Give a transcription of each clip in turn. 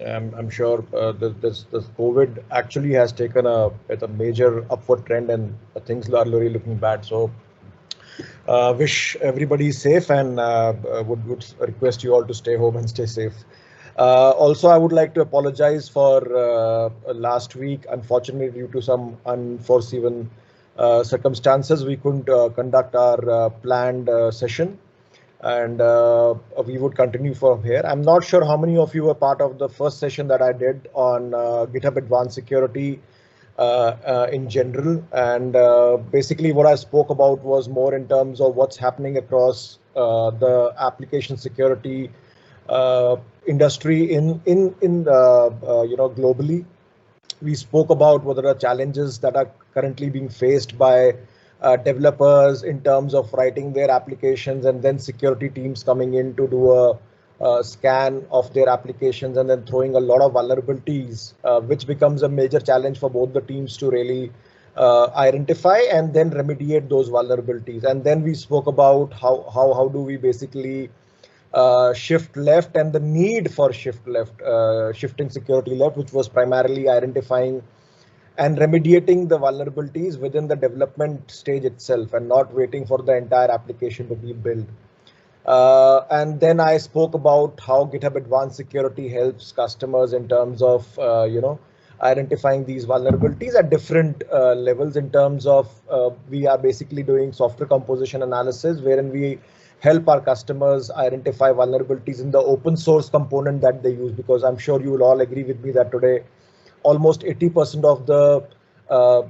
I'm sure this COVID actually has taken a major upward trend, and things are really looking bad. So wish everybody safe, and would request you all to stay home and stay safe. Also, I would like to apologize for last week. Unfortunately, due to some unforeseen circumstances, we couldn't conduct our planned session, and we would continue from here. I'm not sure how many of you were part of the first session that I did on GitHub Advanced Security in general. And basically, what I spoke about was more in terms of what's happening across the application security industry in globally. We spoke about what are the challenges that are currently being faced by developers in terms of writing their applications, and then security teams coming in to do a scan of their applications and then throwing a lot of vulnerabilities, which becomes a major challenge for both the teams to really identify and then remediate those vulnerabilities. And then we spoke about how do we basically shift left, and the need for shifting security left, which was primarily identifying and remediating the vulnerabilities within the development stage itself, and not waiting for the entire application to be built. And then I spoke about how GitHub Advanced Security helps customers in terms of identifying these vulnerabilities at different levels. In terms of we are basically doing software composition analysis, wherein we help our customers identify vulnerabilities in the open source component that they use, because I'm sure you will all agree with me that today almost 80% of uh,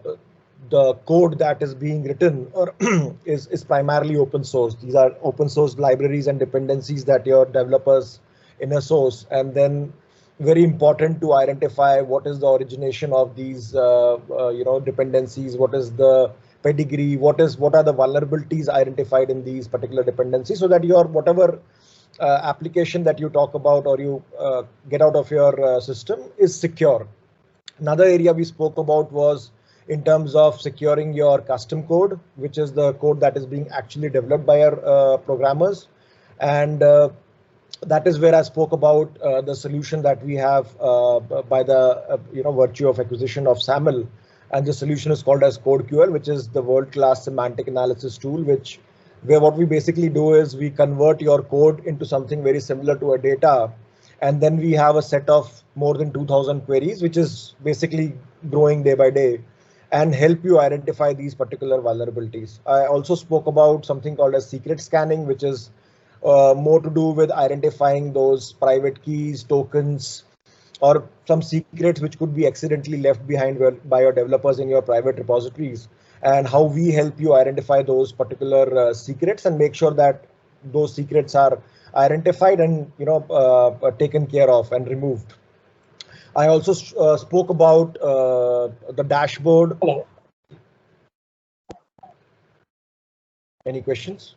the code that is being written or is primarily open source. These are open source libraries and dependencies that your developers inner source, and then very important to identify what is the origination of these dependencies, what is the pedigree, what are the vulnerabilities identified in these particular dependencies, so that your whatever application that you talk about or you get out of your system is secure. Another area we spoke about was in terms of securing your custom code, which is the code that is being actually developed by our programmers. And that is where I spoke about the solution that we have by the virtue of acquisition of SAML, and the solution is called as CodeQL, which is the world-class semantic analysis tool, where what we basically do is we convert your code into something very similar to a data, and then we have a set of more than 2,000 queries, which is basically growing day by day, and help you identify these particular vulnerabilities. I also spoke about something called as secret scanning, which is more to do with identifying those private keys, tokens, or some secrets which could be accidentally left behind by your developers in your private repositories, and how we help you identify those particular secrets and make sure that those secrets are identified and taken care of and removed. I also spoke about the dashboard. Hello. Any questions?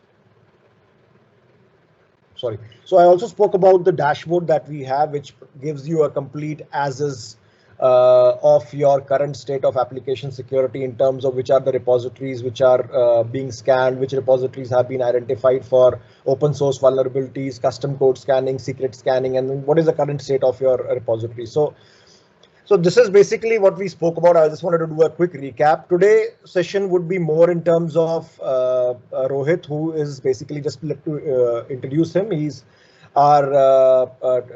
Sorry. So I also spoke about the dashboard that we have, which gives you a complete as-is of your current state of application security, in terms of which are the repositories which are being scanned, which repositories have been identified for open source vulnerabilities, custom code scanning, secret scanning, and what is the current state of your repository. So this is basically what we spoke about. I just wanted to do a quick recap. Today session would be more in terms of Rohit, who is basically, just to introduce him. He's our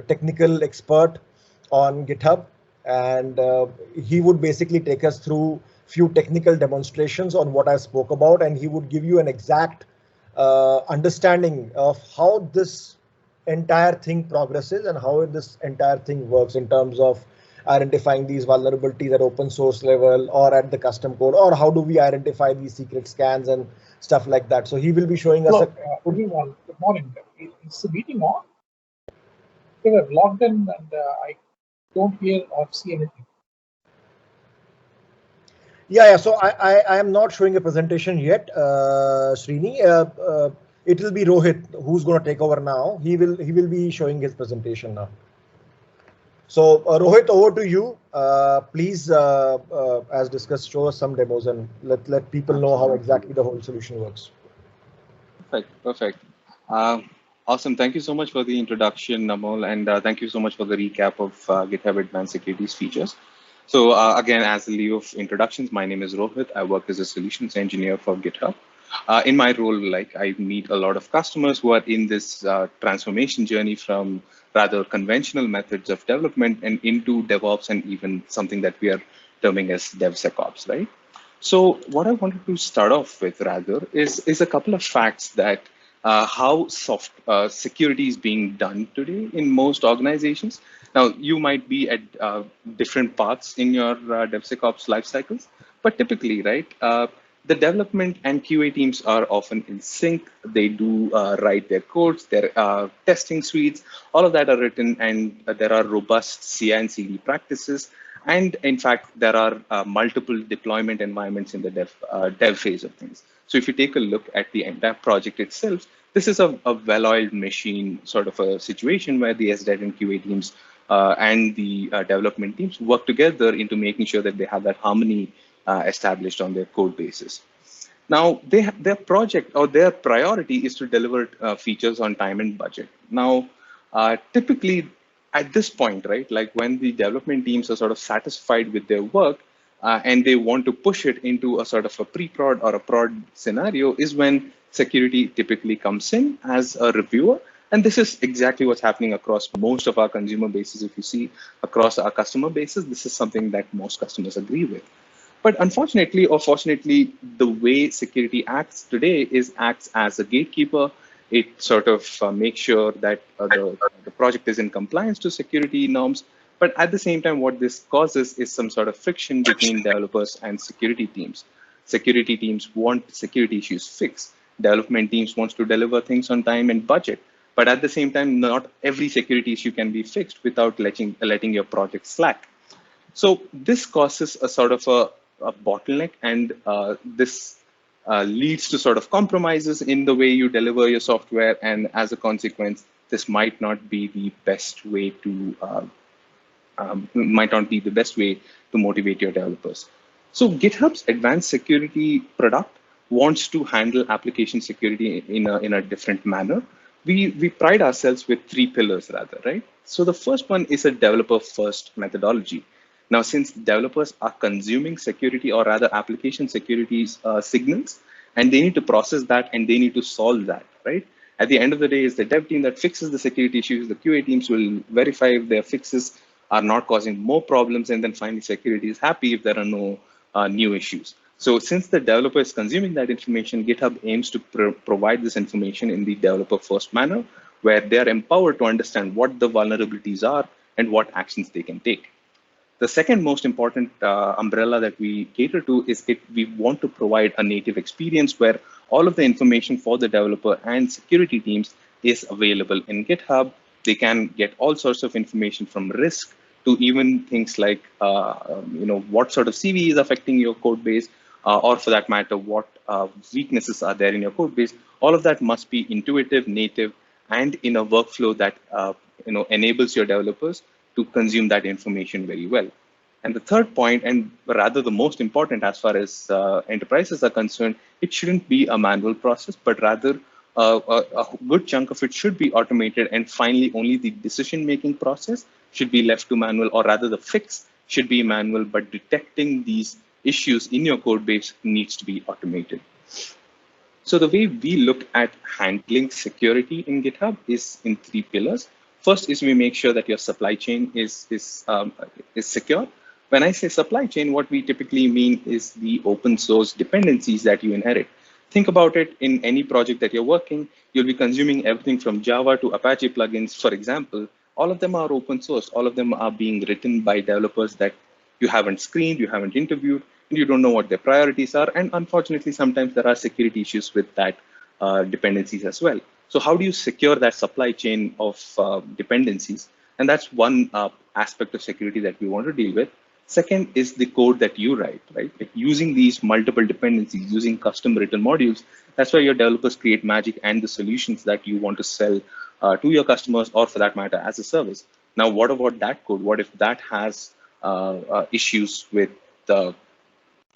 technical expert on GitHub, and he would basically take us through few technical demonstrations on what I spoke about, and he would give you an exact understanding of how this entire thing progresses and how this entire thing works in terms of identifying these vulnerabilities at open source level or at the custom code, or how do we identify these secret scans and stuff like that. So he will be showing us. Hello, everyone. Good morning. Is the meeting on? They were logged in, and I don't hear or see anything. Yeah. So I am not showing a presentation yet, Srini. It will be Rohit who's going to take over now. He will be showing his presentation now. So Rohit, over to you. Please, as discussed, show us some demos and let people know how exactly the whole solution works. Perfect. Awesome. Thank you so much for the introduction, Namol, and thank you so much for the recap of GitHub Advanced Securities features. So again, as the leave of introductions, my name is Rohit. I work as a solutions engineer for GitHub. In my role, like I meet a lot of customers who are in this transformation journey from rather conventional methods of development and into DevOps and even something that we are terming as DevSecOps, right? So what I wanted to start off with rather is a couple of facts that how soft security is being done today in most organizations. Now, you might be at different paths in your DevSecOps life cycles, but typically, right, the development and QA teams are often in sync. They do write their codes, their testing suites, all of that are written, and there are robust CI and CD practices. And in fact, there are multiple deployment environments in the dev phase of things. So if you take a look at the entire project itself, this is a well-oiled machine sort of a situation where the SDET and QA teams and the development teams work together into making sure that they have that harmony established on their code basis. Now, their project or their priority is to deliver features on time and budget. Now, typically at this point, right, like when the development teams are sort of satisfied with their work and they want to push it into a sort of a pre-prod or a prod scenario is when security typically comes in as a reviewer. And this is exactly what's happening across most of our consumer bases. If you see across our customer bases, this is something that most customers agree with. But unfortunately or fortunately, the way security acts today is acts as a gatekeeper. It sort of makes sure that the project is in compliance to security norms. But at the same time, what this causes is some sort of friction between developers and security teams. Security teams want security issues fixed. Development teams want to deliver things on time and budget. But at the same time, not every security issue can be fixed without letting your project slack. So this causes a sort of a bottleneck, and this leads to sort of compromises in the way you deliver your software. And as a consequence, this might not be the best way to motivate your developers. So GitHub's advanced security product wants to handle application security in a different manner. We pride ourselves with three pillars rather, right? So the first one is a developer first methodology. Now, since developers are consuming security or rather application security signals, and they need to process that and they need to solve that, right? At the end of the day, it's the dev team that fixes the security issues. The QA teams will verify if their fixes are not causing more problems, and then finally security is happy if there are no new issues. So since the developer is consuming that information, GitHub aims to provide this information in the developer first manner, where they are empowered to understand what the vulnerabilities are and what actions they can take. The second most important umbrella that we cater to is we want to provide a native experience where all of the information for the developer and security teams is available in GitHub. They can get all sorts of information from risk to even things like what sort of CV is affecting your code base, or for that matter, what weaknesses are there in your code base. All of that must be intuitive, native, and in a workflow that enables your developers to consume that information very well. And the third point, and rather the most important as far as enterprises are concerned, it shouldn't be a manual process, but rather a good chunk of it should be automated. And finally, only the decision-making process should be left to manual, or rather the fix should be manual, but detecting these issues in your code base needs to be automated. So the way we look at handling security in GitHub is in three pillars. First is we make sure that your supply chain is secure. When I say supply chain, what we typically mean is the open source dependencies that you inherit. Think about it in any project that you're working, you'll be consuming everything from Java to Apache plugins, for example. All of them are open source. All of them are being written by developers that you haven't screened, you haven't interviewed, and you don't know what their priorities are. And unfortunately, sometimes there are security issues with that dependencies as well. So how do you secure that supply chain of dependencies? And that's one aspect of security that we want to deal with. Second is the code that you write, right? Like using these multiple dependencies, using custom written modules. That's why your developers create magic and the solutions that you want to sell to your customers, or for that matter, as a service. Now, what about that code? What if that has issues with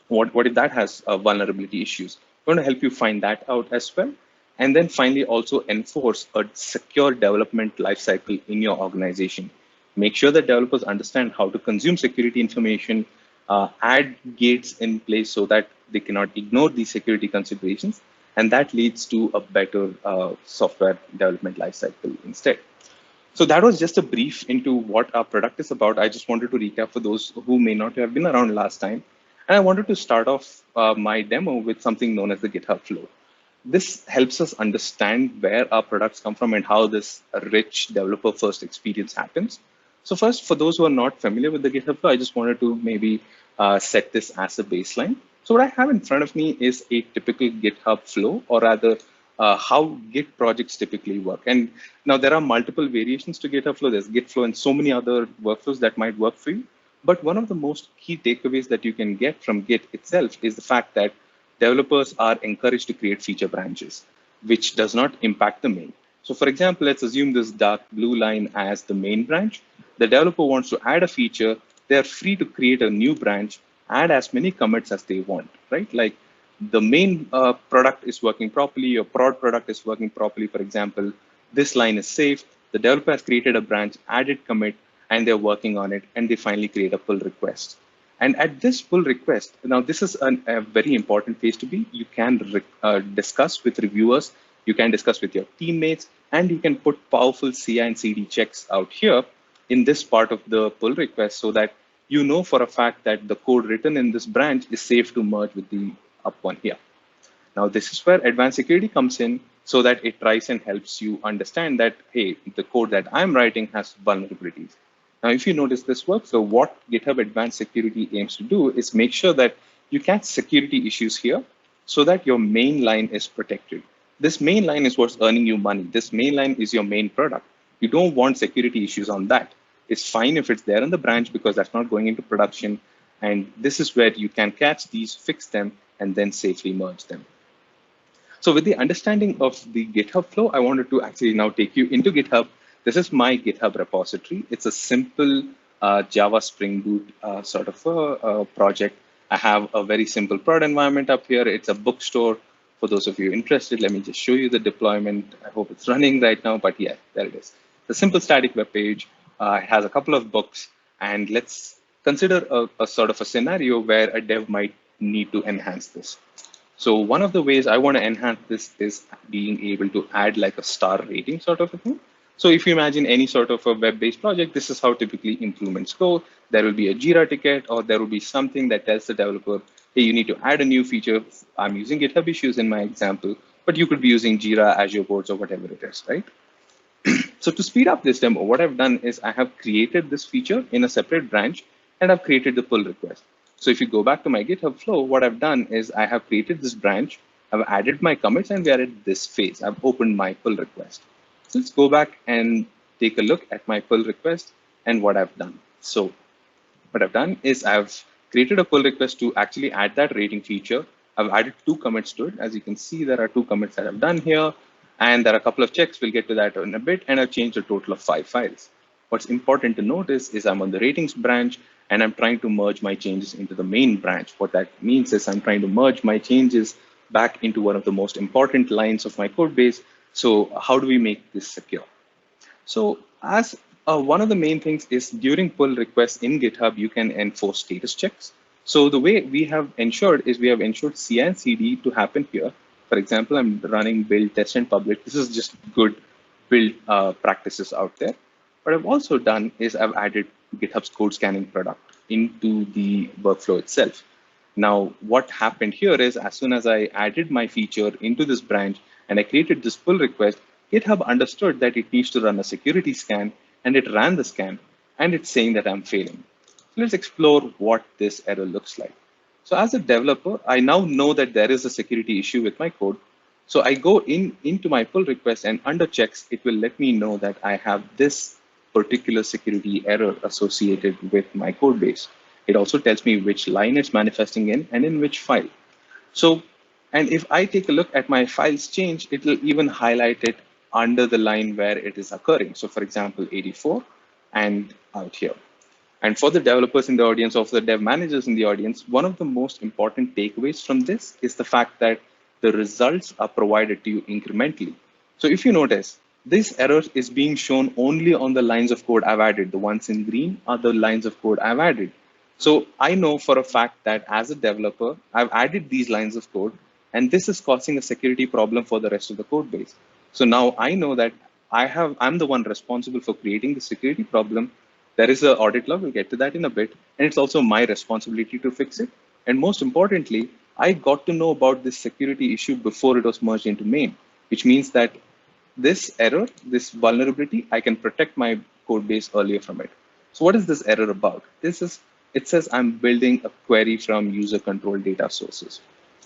what if that has vulnerability issues? We're going to help you find that out as well. And then finally, also enforce a secure development lifecycle in your organization. Make sure that developers understand how to consume security information, add gates in place so that they cannot ignore these security considerations. And that leads to a better software development lifecycle instead. So that was just a brief into what our product is about. I just wanted to recap for those who may not have been around last time. And I wanted to start off my demo with something known as the GitHub Flow. This helps us understand where our products come from and how this rich developer first experience happens. So first, for those who are not familiar with the GitHub Flow, I just wanted to maybe set this as a baseline. So what I have in front of me is a typical GitHub flow, or rather how Git projects typically work. And now there are multiple variations to GitHub flow. There's Git flow and so many other workflows that might work for you. But one of the most key takeaways that you can get from Git itself is the fact that developers are encouraged to create feature branches, which does not impact the main. So for example, let's assume this dark blue line as the main branch. The developer wants to add a feature. They're free to create a new branch, add as many commits as they want, right? Like the main product is working properly, your prod product is working properly. For example, this line is safe. The developer has created a branch, added commit, and they're working on it, and they finally create a pull request. And at this pull request, now this is a very important phase to be. You can discuss with reviewers, you can discuss with your teammates, and you can put powerful CI and CD checks out here in this part of the pull request so that you know for a fact that the code written in this branch is safe to merge with the up one here. Now, this is where advanced security comes in so that it tries and helps you understand that, hey, the code that I'm writing has vulnerabilities. Now, if you notice this workflow, what GitHub Advanced Security aims to do is make sure that you catch security issues here so that your main line is protected. This main line is what's earning you money. This main line is your main product. You don't want security issues on that. It's fine if it's there in the branch because that's not going into production. And this is where you can catch these, fix them, and then safely merge them. So with the understanding of the GitHub flow, I wanted to actually now take you into GitHub. This is my GitHub repository. It's a simple Java Spring Boot sort of a project. I have a very simple prod environment up here. It's a bookstore. For those of you interested, let me just show you the deployment. I hope it's running right now, but yeah, there it is. The simple static web page. It has a couple of books, and let's consider a sort of a scenario where a dev might need to enhance this. So one of the ways I want to enhance this is being able to add like a star rating sort of a thing. So if you imagine any sort of a web-based project, this is how typically improvements go. There will be a Jira ticket, or there will be something that tells the developer, hey, you need to add a new feature. I'm using GitHub issues in my example, but you could be using Jira, Azure Boards, or whatever it is, right? So to speed up this demo, what I've done is I have created this feature in a separate branch, and I've created the pull request. So if you go back to my GitHub flow, what I've done is I have created this branch, I've added my commits, and we are at this phase. I've opened my pull request. So let's go back and take a look at my pull request and what I've done. So what I've done is I've created a pull request to actually add that rating feature. I've added 2 commits to it. As you can see, there are 2 commits that I've done here. And there are a couple of checks. We'll get to that in a bit. And I've changed a total of 5 files. What's important to notice is I'm on the ratings branch, and I'm trying to merge my changes into the main branch. What that means is I'm trying to merge my changes back into one of the most important lines of my code base. So how do we make this secure? So as one of the main things is during pull requests in GitHub, you can enforce status checks. So the way we have ensured is we have ensured CI and CD to happen here. For example, I'm running build, test, and public. This is just good build practices out there. What I've also done is I've added GitHub's code scanning product into the workflow itself. Now, what happened here is as soon as I added my feature into this branch and I created this pull request, GitHub understood that it needs to run a security scan, and it ran the scan, and it's saying that I'm failing. So let's explore what this error looks like. So as a developer, I now know that there is a security issue with my code. So I go into my pull request, and under checks, it will let me know that I have this particular security error associated with my code base. It also tells me which line it's manifesting in and in which file. So, and if I take a look at my files change, it will even highlight it under the line where it is occurring. So for example, 84 and out here. And for the developers in the audience, or for the dev managers in the audience, one of the most important takeaways from this is the fact that the results are provided to you incrementally. So if you notice, this error is being shown only on the lines of code I've added. The ones in green are the lines of code I've added. So I know for a fact that as a developer, I've added these lines of code, and this is causing a security problem for the rest of the code base. So now I know that I'm the one responsible for creating the security problem. There is an audit log, we'll get to that in a bit, and it's also my responsibility to fix it. And most importantly, I got to know about this security issue before it was merged into main, which means that this error, this vulnerability, I can protect my code base earlier from it. So what is this error about? It says I'm building a query from user control data sources.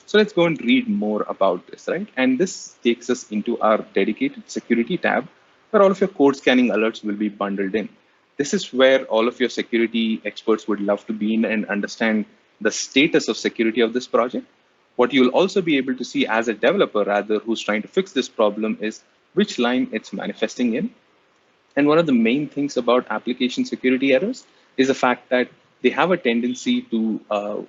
So let's go and read more about this, right? And this takes us into our dedicated security tab, where all of your code scanning alerts will be bundled in. This is where all of your security experts would love to be in and understand the status of security of this project. What you'll also be able to see as a developer, rather, who's trying to fix this problem is which line it's manifesting in. And one of the main things about application security errors is the fact that they have a tendency to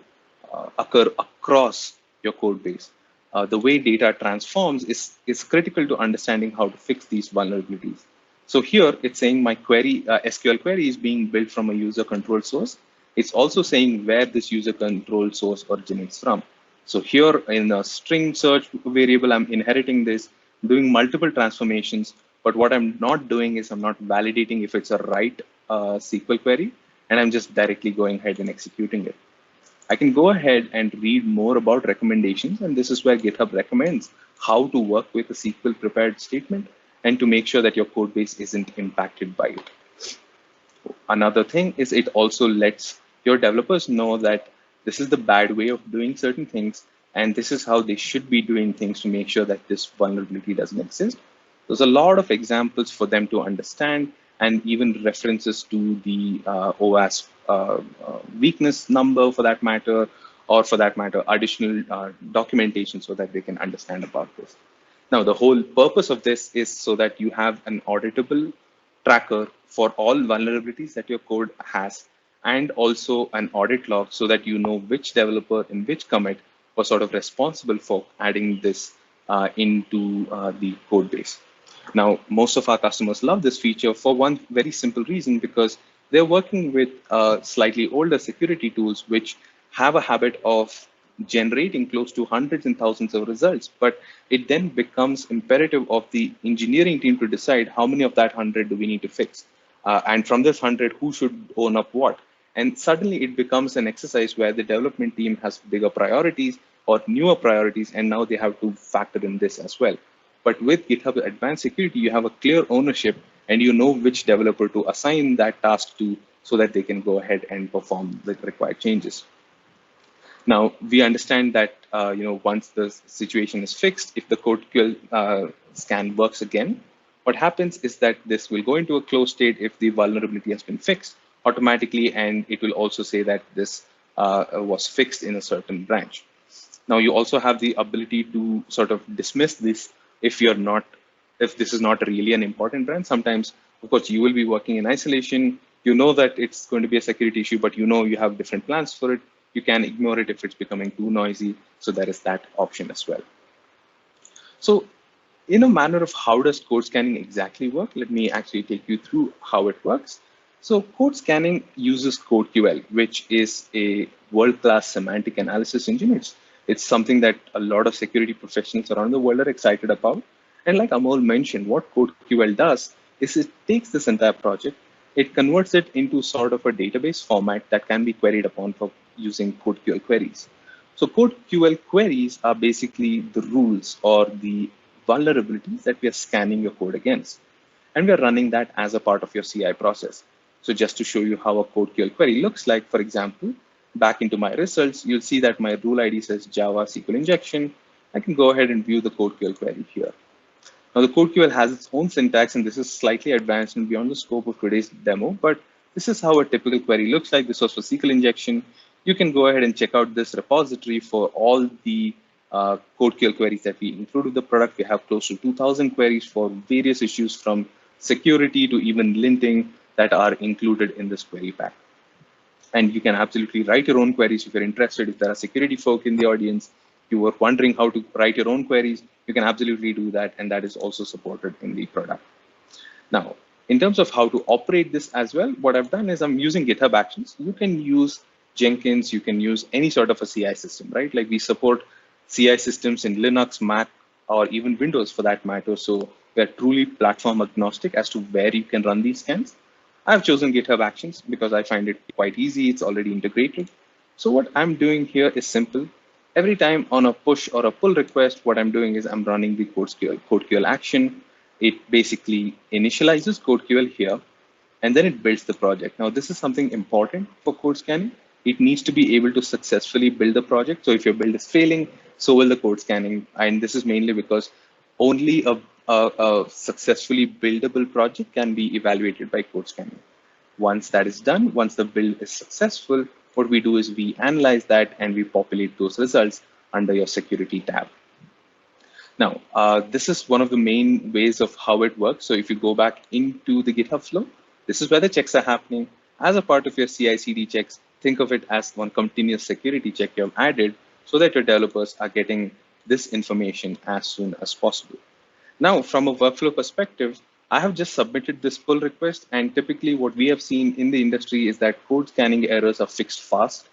occur across your code base. The way data transforms is critical to understanding how to fix these vulnerabilities. So here it's saying my query, SQL query is being built from a user control source. It's also saying where this user control source originates from. So here in a string search variable, I'm inheriting this, doing multiple transformations. But what I'm not doing is I'm not validating if it's a right SQL query, and I'm just directly going ahead and executing it. I can go ahead and read more about recommendations, and this is where GitHub recommends how to work with a SQL prepared statement and to make sure that your code base isn't impacted by it. Another thing is it also lets your developers know that this is the bad way of doing certain things, and this is how they should be doing things to make sure that this vulnerability doesn't exist. There's a lot of examples for them to understand, and even references to the OWASP weakness number for that matter, or for that matter, additional documentation so that they can understand about this. Now, the whole purpose of this is so that you have an auditable tracker for all vulnerabilities that your code has, and also an audit log so that you know which developer in which commit was sort of responsible for adding this into the code base. Now, most of our customers love this feature for one very simple reason, because they're working with slightly older security tools, which have a habit of generating close to hundreds and thousands of results. But it then becomes imperative of the engineering team to decide how many of that 100 do we need to fix. And from this 100, who should own up what? And suddenly it becomes an exercise where the development team has bigger priorities or newer priorities, and now they have to factor in this as well. But with GitHub Advanced Security, you have a clear ownership, and you know which developer to assign that task to so that they can go ahead and perform the required changes. Now, we understand that once the situation is fixed, if the CodeQL scan works again, what happens is that this will go into a closed state if the vulnerability has been fixed automatically, and it will also say that this was fixed in a certain branch. Now, you also have the ability to sort of dismiss this if this is not really an important branch. Sometimes, of course, you will be working in isolation. You know that it's going to be a security issue, but you know you have different plans for it. You can ignore it if it's becoming too noisy. So there is that option as well. So in a manner of how does code scanning exactly work, let me actually take you through how it works. So code scanning uses CodeQL, which is a world-class semantic analysis engine. It's something that a lot of security professionals around the world are excited about. And like Amol mentioned, what CodeQL does is it takes this entire project, it converts it into sort of a database format that can be queried upon for using CodeQL queries. So CodeQL queries are basically the rules or the vulnerabilities that we are scanning your code against. And we are running that as a part of your CI process. So just to show you how a CodeQL query looks like, for example, back into my results, you'll see that my rule ID says Java SQL injection. I can go ahead and view the CodeQL query here. Now, the CodeQL has its own syntax, and this is slightly advanced and beyond the scope of today's demo, but this is how a typical query looks like. This was for SQL injection. You can go ahead and check out this repository for all the CodeQL queries that we include with the product. We have close to 2,000 queries for various issues from security to even linting that are included in this query pack. And you can absolutely write your own queries if you're interested. If there are security folk in the audience, you were wondering how to write your own queries, you can absolutely do that. And that is also supported in the product. Now, in terms of how to operate this as well, what I've done is I'm using GitHub Actions. You can use Jenkins, you can use any sort of a CI system, right? Like we support CI systems in Linux, Mac, or even Windows for that matter. So we're truly platform agnostic as to where you can run these scans. I've chosen GitHub Actions because I find it quite easy. It's already integrated. So what I'm doing here is simple. Every time on a push or a pull request, what I'm doing is I'm running the CodeQL action. It basically initializes CodeQL here, and then it builds the project. Now, this is something important for code scanning. It needs to be able to successfully build the project. So if your build is failing, so will the code scanning. And this is mainly because only a successfully buildable project can be evaluated by code scanning. Once that is done, once the build is successful, what we do is we analyze that and we populate those results under your security tab. Now, this is one of the main ways of how it works. So if you go back into the GitHub flow, this is where the checks are happening. As a part of your CI/CD checks, think of it as one continuous security check you have added so that your developers are getting this information as soon as possible. Now, from a workflow perspective, I have just submitted this pull request, and typically what we have seen in the industry is that code scanning errors are fixed fast.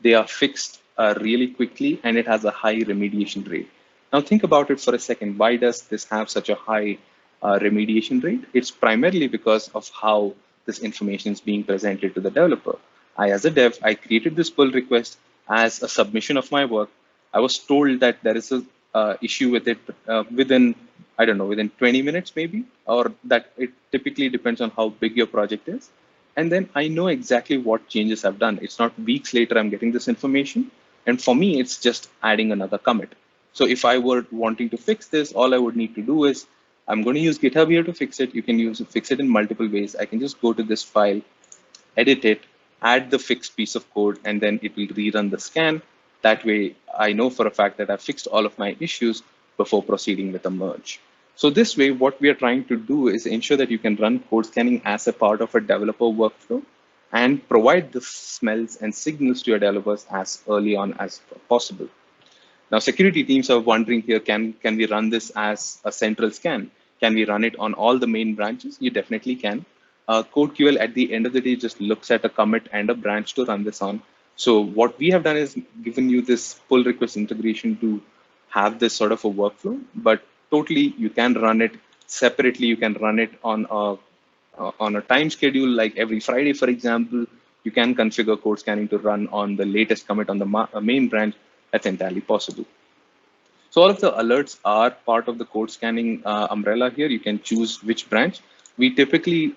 They are fixed really quickly, and it has a high remediation rate. Now think about it for a second. Why does this have such a high remediation rate? It's primarily because of how this information is being presented to the developer. As a dev, I created this pull request as a submission of my work. I was told that there is a issue with it within 20 minutes maybe, or that it typically depends on how big your project is. And then I know exactly what changes I've done. It's not weeks later I'm getting this information. And for me, it's just adding another commit. So if I were wanting to fix this, all I would need to do is I'm going to use GitHub here to fix it. You can fix it in multiple ways. I can just go to this file, edit it, add the fixed piece of code, and then it will rerun the scan. That way, I know for a fact that I've fixed all of my issues before proceeding with a merge. So this way, what we are trying to do is ensure that you can run code scanning as a part of a developer workflow and provide the smells and signals to your developers as early on as possible. Now, security teams are wondering here, can we run this as a central scan? Can we run it on all the main branches? You definitely can. CodeQL at the end of the day just looks at a commit and a branch to run this on. So what we have done is given you this pull request integration to have this sort of a workflow, but totally you can run it separately. You can run it on a time schedule, like every Friday, for example. You can configure code scanning to run on the latest commit on the main branch. That's entirely possible. So all of the alerts are part of the code scanning umbrella here. You can choose which branch. We typically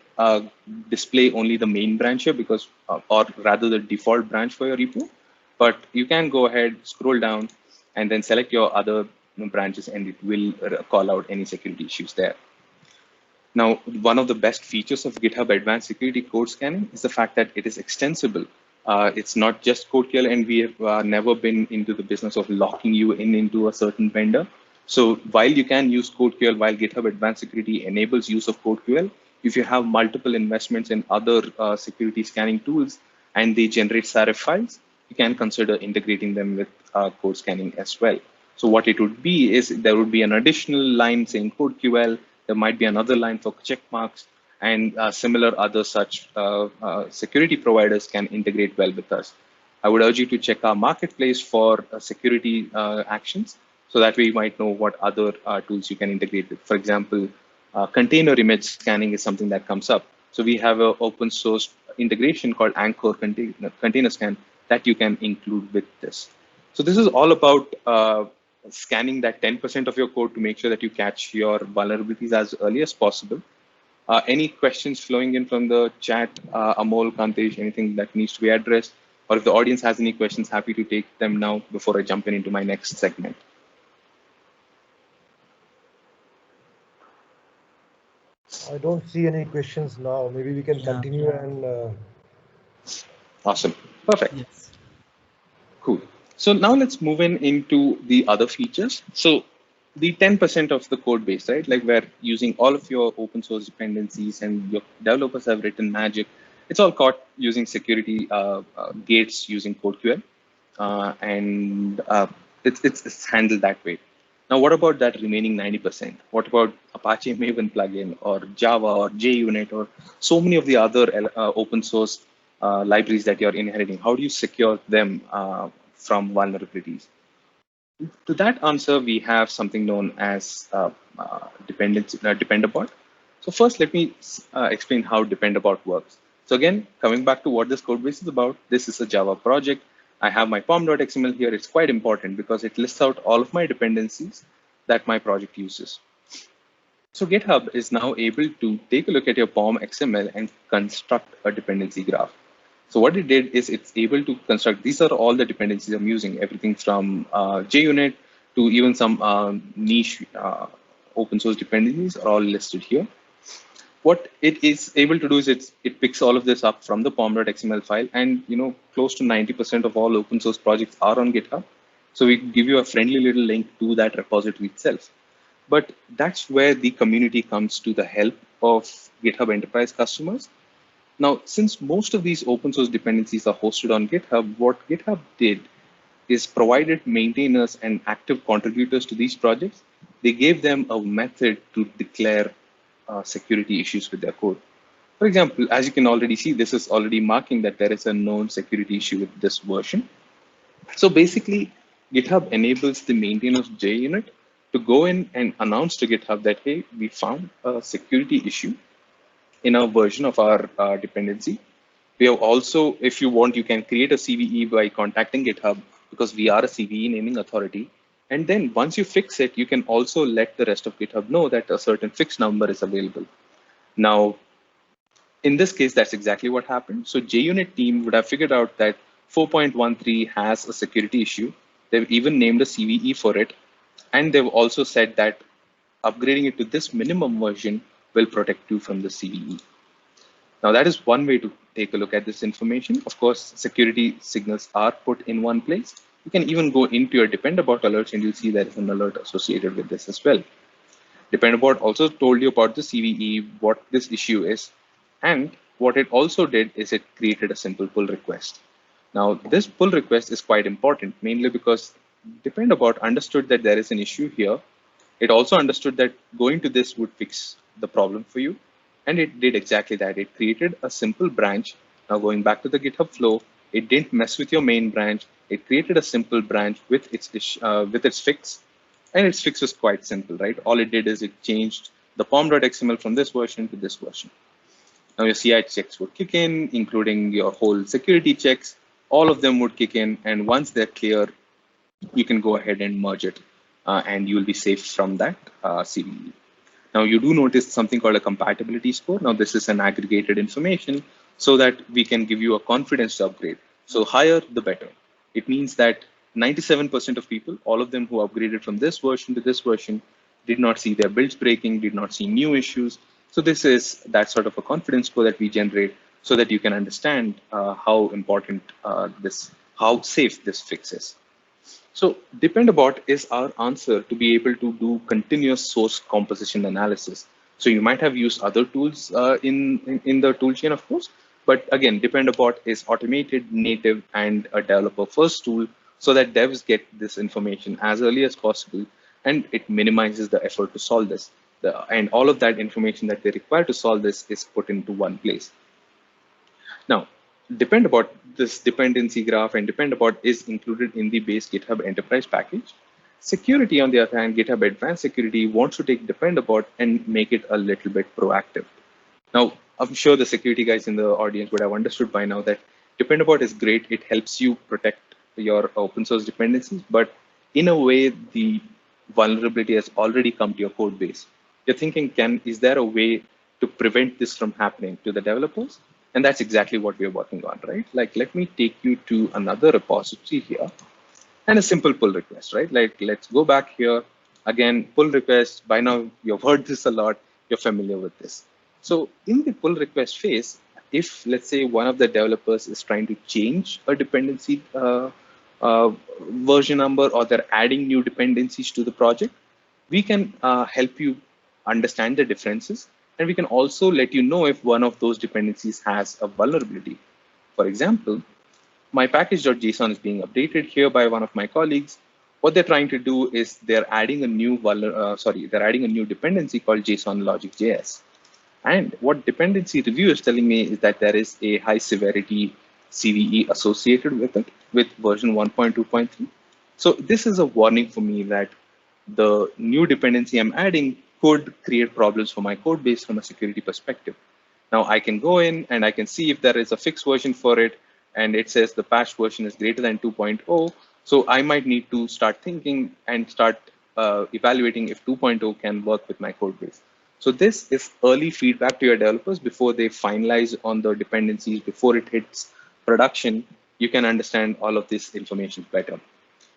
display only the main branch here because, or rather the default branch for your repo. But you can go ahead, scroll down, and then select your other branches, and it will call out any security issues there. Now, one of the best features of GitHub Advanced Security Code Scanning is the fact that it is extensible. It's not just CodeQL, and we have never been into the business of locking you into a certain vendor. So while you can use CodeQL, while GitHub Advanced Security enables use of CodeQL, if you have multiple investments in other security scanning tools and they generate SARF files, you can consider integrating them with code scanning as well. So what it would be is there would be an additional line saying CodeQL. There might be another line for check marks, and similar other such security providers can integrate well with us. I would urge you to check our marketplace for security actions, so that way you might know what other tools you can integrate with. For example, container image scanning is something that comes up. So we have an open source integration called Anchor Container Scan that you can include with this. So this is all about scanning that 10% of your code to make sure that you catch your vulnerabilities as early as possible. Any questions flowing in from the chat, Amol, Kantesh, anything that needs to be addressed? Or if the audience has any questions, happy to take them now before I jump into my next segment. I don't see any questions now. Maybe we can continue and. Awesome. Perfect. Yes. Cool. So now let's move into the other features. So the 10% of the code base, right? Like we're using all of your open source dependencies and your developers have written magic. It's all caught using security gates using CodeQL. it's handled that way. Now, what about that remaining 90%? What about Apache Maven plugin or Java or JUnit or so many of the other open source libraries that you're inheriting? How do you secure them from vulnerabilities? To that answer, we have something known as Dependabot. So first, let me explain how Dependabot works. So again, coming back to what this code base is about, this is a Java project. I have my pom.xml here. It's quite important because it lists out all of my dependencies that my project uses. So GitHub is now able to take a look at your POM XML and construct a dependency graph. So what it did is it's able to construct, these are all the dependencies I'm using, everything from JUnit to even some niche open source dependencies are all listed here. What it is able to do is it picks all of this up from the pom.xml file, and close to 90% of all open source projects are on GitHub. So we give you a friendly little link to that repository itself. But that's where the community comes to the help of GitHub Enterprise customers. Now, since most of these open source dependencies are hosted on GitHub, what GitHub did is provided maintainers and active contributors to these projects. They gave them a method to declare security issues with their code. For example, as you can already see, this is already marking that there is a known security issue with this version. So basically, GitHub enables the maintainers of JUnit to go in and announce to GitHub that, hey, we found a security issue in a version of our dependency. We have also, if you want, you can create a CVE by contacting GitHub because we are a CVE naming authority. And then once you fix it, you can also let the rest of GitHub know that a certain fix number is available. Now, in this case, that's exactly what happened. So JUnit team would have figured out that 4.13 has a security issue. They've even named a CVE for it. And they've also said that upgrading it to this minimum version will protect you from the CVE. Now, that is one way to take a look at this information. Of course, security signals are put in one place. You can even go into your Dependabot alerts and you'll see there is an alert associated with this as well. Dependabot also told you about the CVE, what this issue is. And what it also did is it created a simple pull request. Now, this pull request is quite important, mainly because Dependabot understood that there is an issue here. It also understood that going to this would fix the problem for you. And it did exactly that. It created a simple branch. Now going back to the GitHub flow, it didn't mess with your main branch. It created a simple branch with its fix. And its fix was quite simple, right? All it did is it changed the pom.xml from this version to this version. Now your CI checks would kick in, including your whole security checks. All of them would kick in. And once they're clear, you can go ahead and merge it. And you will be safe from that CVE. Now you do notice something called a compatibility score. Now this is an aggregated information so that we can give you a confidence to upgrade. So higher, the better. It means that 97% of people, all of them who upgraded from this version to this version, did not see their builds breaking, did not see new issues. So this is that sort of a confidence score that we generate so that you can understand how important how safe this fix is. So Dependabot is our answer to be able to do continuous source composition analysis. So you might have used other tools in the toolchain, of course, but again, Dependabot is automated, native, and a developer-first tool so that devs get this information as early as possible, and it minimizes the effort to solve this. And all of that information that they require to solve this is put into one place. Now, Dependabot, this dependency graph and Dependabot is included in the base GitHub Enterprise package. Security, on the other hand, GitHub Advanced Security wants to take Dependabot and make it a little bit proactive. Now, I'm sure the security guys in the audience would have understood by now that Dependabot is great. It helps you protect your open source dependencies, but in a way, the vulnerability has already come to your code base. You're thinking, is there a way to prevent this from happening to the developers? And that's exactly what we're working on, right? Like, let me take you to another repository here and a simple pull request, right? Like, let's go back here. Again, pull request, by now you've heard this a lot, you're familiar with this. So in the pull request phase, if let's say one of the developers is trying to change a dependency version number, or they're adding new dependencies to the project, we can help you understand the differences. And we can also let you know if one of those dependencies has a vulnerability. For example, my package.json is being updated here by one of my colleagues. What they're trying to do is they're adding a new dependency called JSON logic.js. And what dependency review is telling me is that there is a high severity CVE associated with it with version 1.2.3. So this is a warning for me that the new dependency I'm adding could create problems for my code base from a security perspective. Now I can go in and I can see if there is a fixed version for it, and it says the patched version is greater than 2.0. So I might need to start thinking and start evaluating if 2.0 can work with my code base. So this is early feedback to your developers before they finalize on the dependencies, before it hits production. You can understand all of this information better.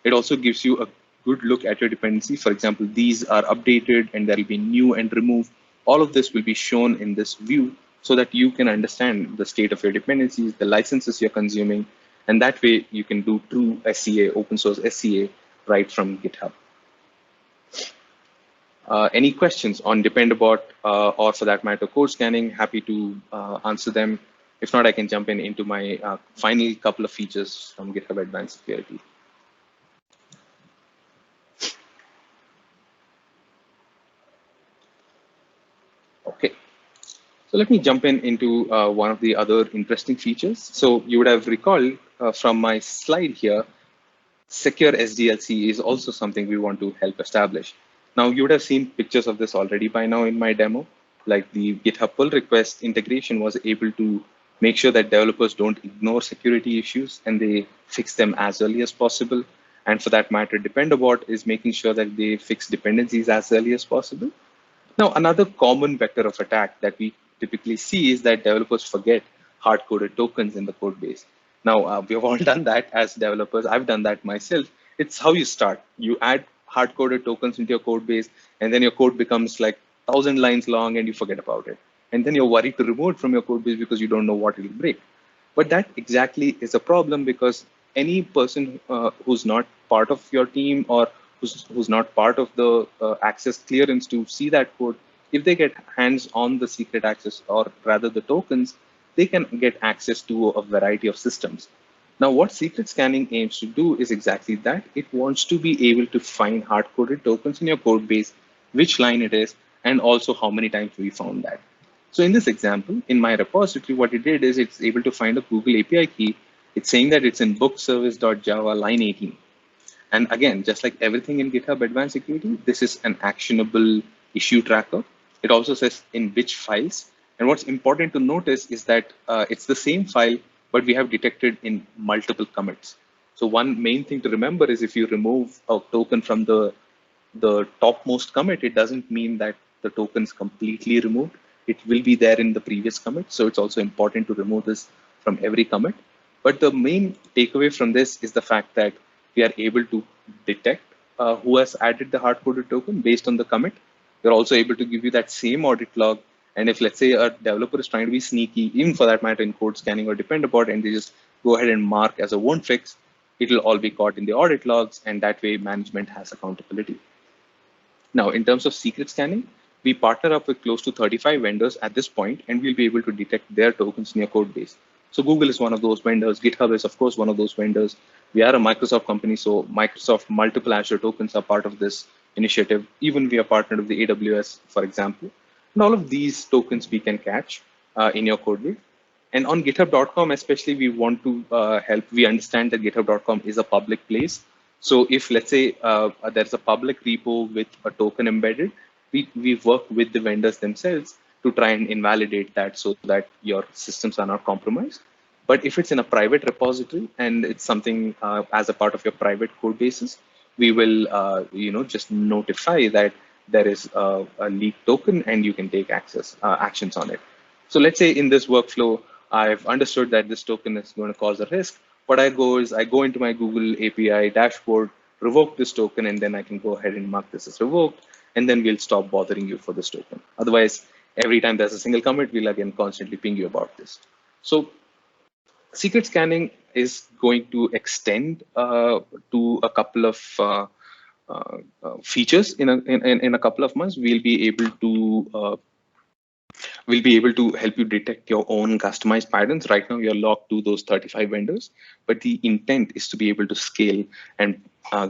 It also gives you a good look at your dependency. For example, these are updated and there'll be new and remove. All of this will be shown in this view so that you can understand the state of your dependencies, the licenses you're consuming, and that way you can do true SCA, open source SCA, right from GitHub. Any questions on Dependabot or for that matter, code scanning? Happy to answer them. If not, I can jump into my final couple of features from GitHub Advanced Security. Okay, so let me jump into one of the other interesting features. So you would have recalled from my slide here, secure SDLC is also something we want to help establish. Now you would have seen pictures of this already by now in my demo, like the GitHub pull request integration was able to make sure that developers don't ignore security issues and they fix them as early as possible. And for that matter, Dependabot is making sure that they fix dependencies as early as possible. Now, another common vector of attack that we typically see is that developers forget hard-coded tokens in the code base. Now, we have all done that as developers. I've done that myself. It's how you start. You add hard-coded tokens into your code base, and then your code becomes like 1,000 lines long and you forget about it. And then you're worried to remove it from your code base because you don't know what it will break. But that exactly is a problem, because any person who's not part of your team or who's not part of the access clearance to see that code, if they get hands on the secret access, or rather the tokens, they can get access to a variety of systems. Now, what secret scanning aims to do is exactly that. It wants to be able to find hard-coded tokens in your code base, which line it is, and also how many times we found that. So in this example, in my repository, what it did is it's able to find a Google API key. It's saying that it's in book service.java line 18. And again, just like everything in GitHub Advanced Security, this is an actionable issue tracker. It also says in which files. And what's important to notice is that it's the same file, but we have detected in multiple commits. So one main thing to remember is if you remove a token from the topmost commit, it doesn't mean that the token is completely removed. It will be there in the previous commit. So it's also important to remove this from every commit. But the main takeaway from this is the fact that we are able to detect who has added the hard-coded token based on the commit. We're also able to give you that same audit log. And if, let's say, a developer is trying to be sneaky, even for that matter in code scanning or Dependabot, and they just go ahead and mark as a won't fix, it'll all be caught in the audit logs, and that way management has accountability. Now, in terms of secret scanning, we partner up with close to 35 vendors at this point, and we'll be able to detect their tokens in your code base. So Google is one of those vendors. GitHub is, of course, one of those vendors. We are a Microsoft company, so Microsoft multiple Azure tokens are part of this initiative. Even we are partnered with the AWS, for example. And all of these tokens we can catch in your code base. And on GitHub.com, especially, we want to help. We understand that GitHub.com is a public place. So if, let's say, there's a public repo with a token embedded, we work with the vendors themselves to try and invalidate that so that your systems are not compromised. But if it's in a private repository and it's something as a part of your private code bases, we will just notify that there is a leaked token and you can take actions on it. So let's say in this workflow, I've understood that this token is going to cause a risk. What I go is I go into my Google API dashboard, revoke this token, and then I can go ahead and mark this as revoked, and then we'll stop bothering you for this token. Otherwise, every time there's a single commit, we'll again constantly ping you about this. So secret scanning is going to extend to a couple of features in a couple of months. We'll be able to help you detect your own customized patterns. Right now, you're locked to those 35 vendors, but the intent is to be able to scale and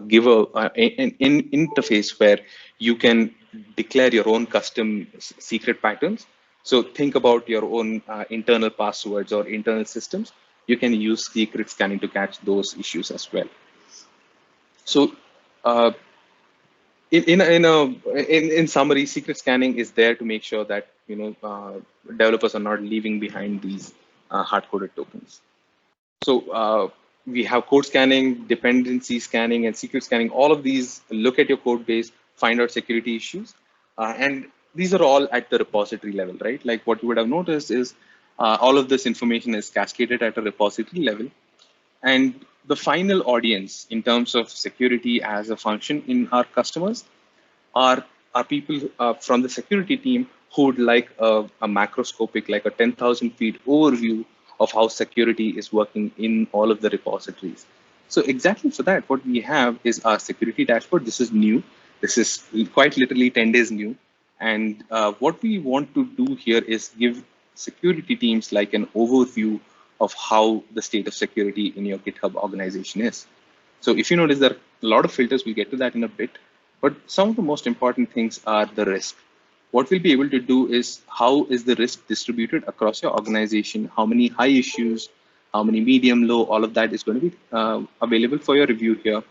give an interface where you can declare your own custom secret patterns. So think about your own internal passwords or internal systems. You can use secret scanning to catch those issues as well. So in summary, secret scanning is there to make sure that developers are not leaving behind these hard-coded tokens. So we have code scanning, dependency scanning, and secret scanning. All of these look at your code base, find out security issues, and these are all at the repository level, right? Like what you would have noticed is all of this information is cascaded at a repository level, and the final audience in terms of security as a function in our customers are people from the security team who would like a macroscopic, like a 10,000 feet overview of how security is working in all of the repositories. So exactly for that, what we have is our security dashboard. This is new. This is quite literally 10 days new. And what we want to do here is give security teams like an overview of how the state of security in your GitHub organization is. So if you notice, there are a lot of filters. We'll get to that in a bit. But some of the most important things are the risk. What we'll be able to do is how is the risk distributed across your organization, how many high issues, how many medium, low, all of that is going to be available for your review here.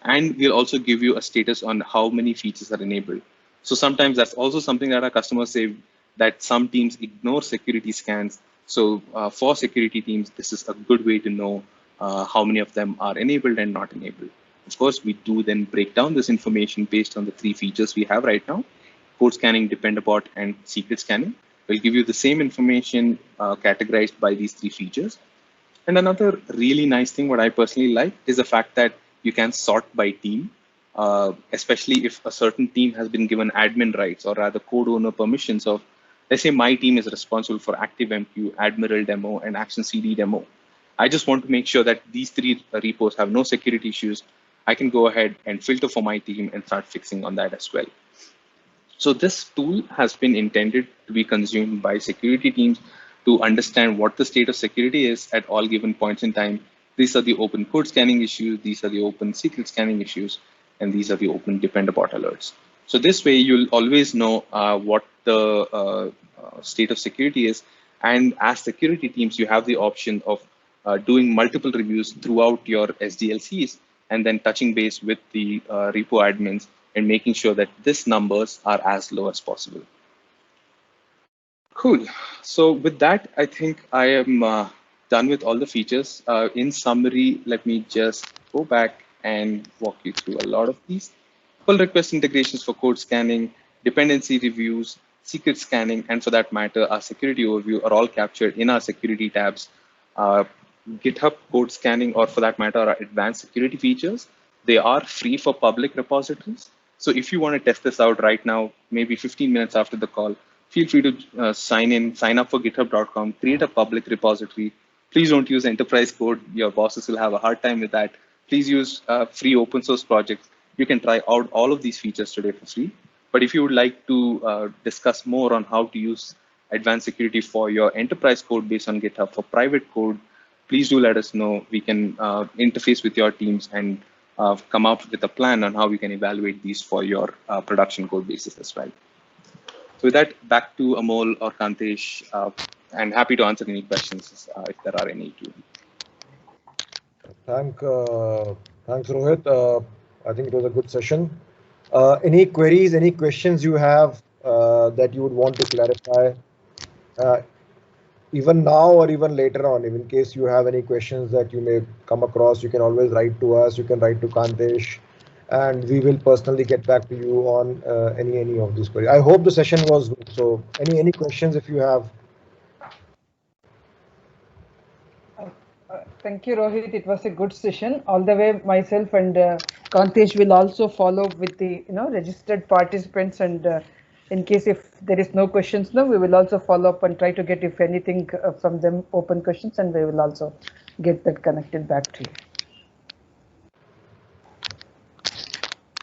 And we'll also give you a status on how many features are enabled. So sometimes that's also something that our customers say, that some teams ignore security scans. So for security teams, this is a good way to know how many of them are enabled and not enabled. Of course, we do then break down this information based on the 3 features we have right now: code scanning, Dependabot, and secret scanning. We'll give you the same information categorized by these 3 features. And another really nice thing, what I personally like, is the fact that you can sort by team, especially if a certain team has been given admin rights, or rather code owner permissions of, let's say my team is responsible for ActiveMQ, Admiral demo, and Action CD demo. I just want to make sure that these 3 repos have no security issues. I can go ahead and filter for my team and start fixing on that as well. So this tool has been intended to be consumed by security teams to understand what the state of security is at all given points in time. These are the open code scanning issues, these are the open secret scanning issues, and these are the open Dependabot alerts. So this way you'll always know what the state of security is. And as security teams, you have the option of doing multiple reviews throughout your SDLCs, and then touching base with the repo admins and making sure that these numbers are as low as possible. Cool. So with that, I think I am done with all the features. In summary, let me just go back and walk you through a lot of these. Pull request integrations for code scanning, dependency reviews, secret scanning, and for that matter, our security overview are all captured in our security tabs. GitHub code scanning, or for that matter, our advanced security features, they are free for public repositories. So if you want to test this out right now, maybe 15 minutes after the call, feel free to sign up for github.com, create a public repository. Please don't use enterprise code. Your bosses will have a hard time with that. Please use free open source projects. You can try out all of these features today for free. But if you would like to discuss more on how to use advanced security for your enterprise code base on GitHub for private code, please do let us know. We can interface with your teams and come up with a plan on how we can evaluate these for your production code bases as well. So with that, back to Amol or Kantesh, and happy to answer any questions if there are any too. Thanks, Rohit. I think it was a good session. Any queries, any questions you have that you would want to clarify, even now or even later on, in case you have any questions that you may come across, you can always write to us. You can write to Kantesh, and we will personally get back to you on any of these queries. I hope the session was good. So any questions if you have? Thank you, Rohit. It was a good session. All the way, myself and Kantesh will also follow with the registered participants, and in case if there is no questions now, we will also follow up and try to get if anything from them open questions, and we will also get that connected back to you.